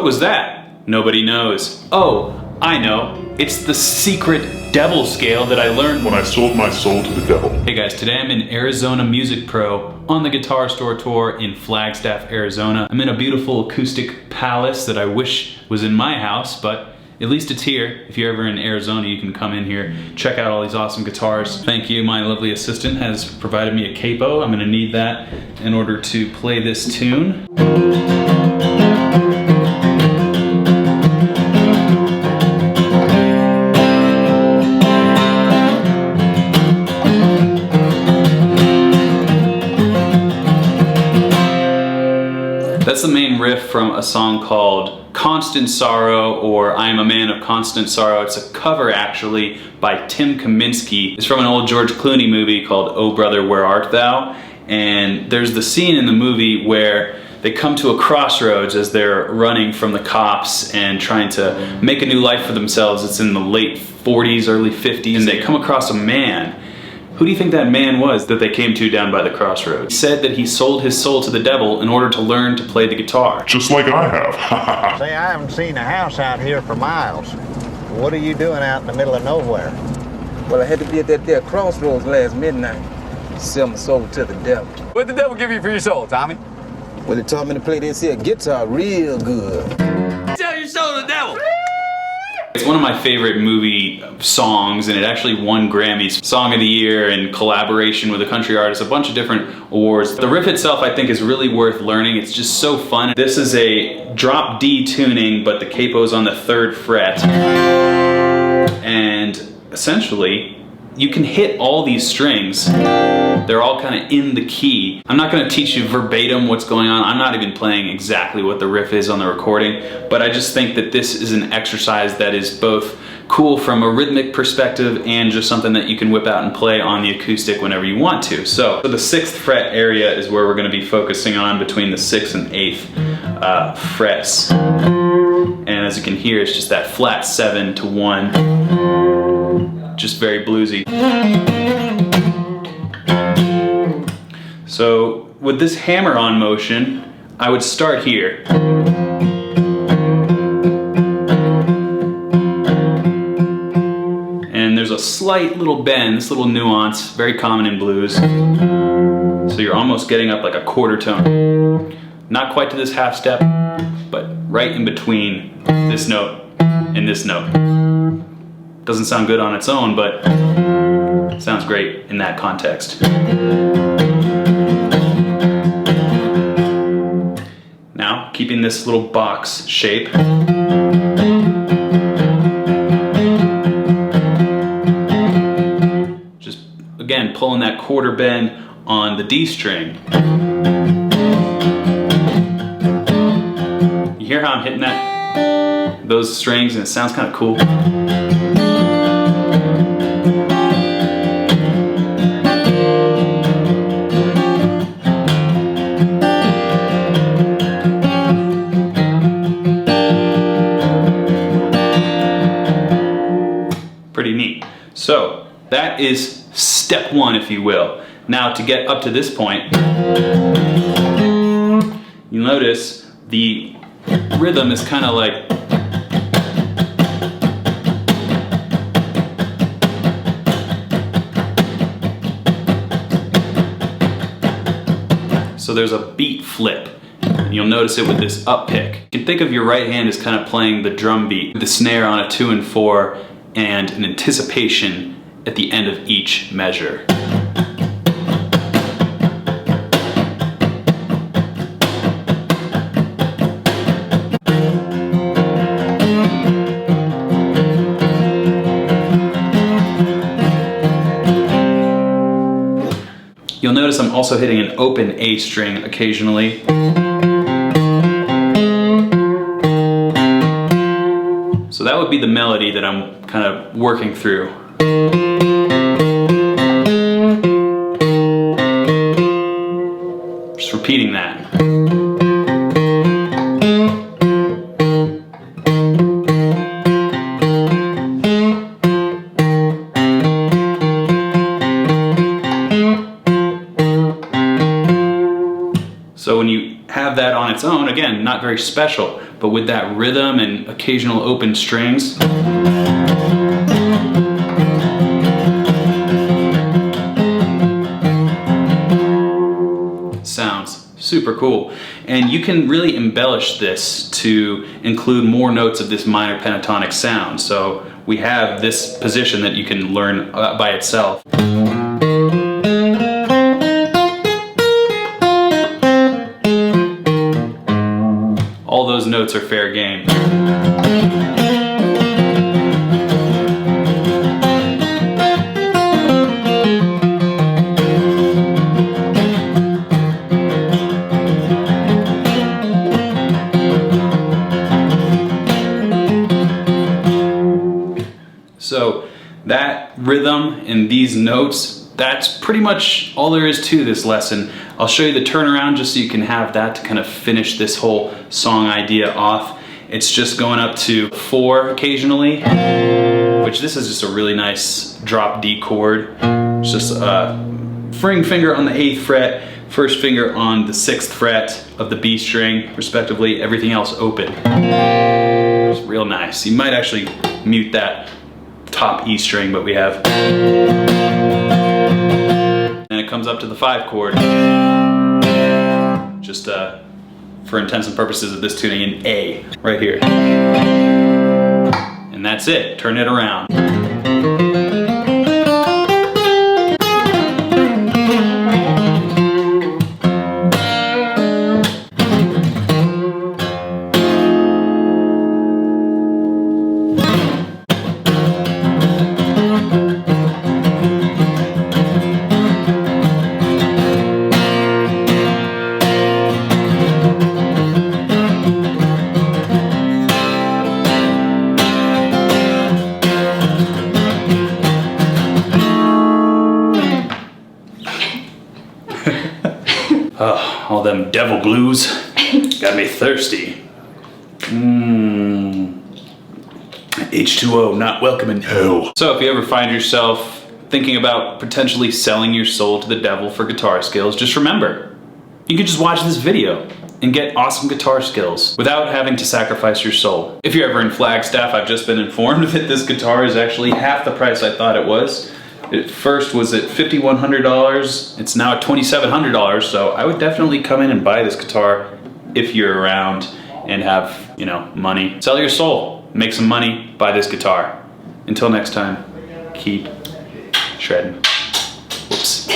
was that? Nobody knows. Oh, I know. It's the secret devil scale that I learned when I sold my soul to the devil. Hey guys, today I'm in Arizona Music Pro on the Guitar Store Tour in Flagstaff, Arizona. I'm in a beautiful acoustic palace that I wish was in my house, but at least it's here. If you're ever in Arizona, you can come in here, check out all these awesome guitars. Thank you, my lovely assistant has provided me a capo. I'm gonna need that in order to play this tune. That's the main riff from a song called Constant Sorrow, or I Am a Man of Constant Sorrow. It's a cover actually by Tim Kaminsky. It's from an old George Clooney movie called Oh Brother, Where Art Thou? And there's the scene in the movie where they come to a crossroads as they're running from the cops and trying to make a new life for themselves. It's in the late 40s, early 50s, and they come across a man. Who do you think that man was that they came to down by the crossroads? He said that he sold his soul to the devil in order to learn to play the guitar. Just like I have. Say, I haven't seen a house out here for miles. What are you doing out in the middle of nowhere? Well, I had to be at that there crossroads last midnight. Sell my soul to the devil. What'd the devil give you for your soul, Tommy? Well, he taught me to play this here guitar real good. Sell your soul to the devil! It's one of my favorite movie songs, and it actually won Grammys Song of the Year in collaboration with a country artist, a bunch of different awards. The riff itself I think is really worth learning. It's just so fun. This is a drop D tuning, but the capo's on the 3rd fret. And essentially, you can hit all these strings. They're all kind of in the key. I'm not gonna teach you verbatim what's going on. I'm not even playing exactly what the riff is on the recording, but I just think that this is an exercise that is both cool from a rhythmic perspective and just something that you can whip out and play on the acoustic whenever you want to. So the 6th fret area is where we're gonna be focusing on, between the 6th and 8th frets. And as you can hear, it's just that flat 7 to 1. Just very bluesy. So with this hammer-on motion, I would start here. And there's a slight little bend, this little nuance, very common in blues. So you're almost getting up like a quarter tone. Not quite to this half step, but right in between this note and this note. Doesn't sound good on its own, but it sounds great in that context. Now, keeping this little box shape, just again pulling that quarter bend on the D string. You hear how I'm hitting those strings, and it sounds kind of cool. Pretty neat. So that is step 1, if you will. Now to get up to this point, you'll notice the rhythm is kind of like so there's a beat flip. And you'll notice it with this up pick. You can think of your right hand as kind of playing the drum beat with the snare on a 2 and 4 and an anticipation at the end of each measure. You'll notice I'm also hitting an open A string occasionally. So that would be the melody that I'm kind of working through. Just repeating that. So when you have that on its own, again, not very special, but with that rhythm and occasional open strings. Sounds super cool. And you can really embellish this to include more notes of this minor pentatonic sound. So we have this position that you can learn by itself. All those notes are fair game. So that rhythm and these notes, that's pretty much all there is to this lesson. I'll show you the turnaround just so you can have that to kind of finish this whole song idea off. It's just going up to 4 occasionally, which this is just a really nice drop D chord. It's just a ring finger on the 8th fret, first finger on the 6th fret of the B string, respectively, everything else open. It's real nice. You might actually mute that top E string, but we have. And it comes up to the 5 chord. Just for intents and purposes of this tuning, in A, right here. And that's it, turn it around. Oh, all them devil blues got me thirsty. H2O, not welcome in hell. So if you ever find yourself thinking about potentially selling your soul to the devil for guitar skills, just remember, you can just watch this video and get awesome guitar skills without having to sacrifice your soul. If you're ever in Flagstaff, I've just been informed that this guitar is actually half the price I thought it was. It first was at $5,100, it's now at $2,700, so I would definitely come in and buy this guitar if you're around and have, you know, money. Sell your soul, make some money, buy this guitar. Until next time, keep shredding. Whoops.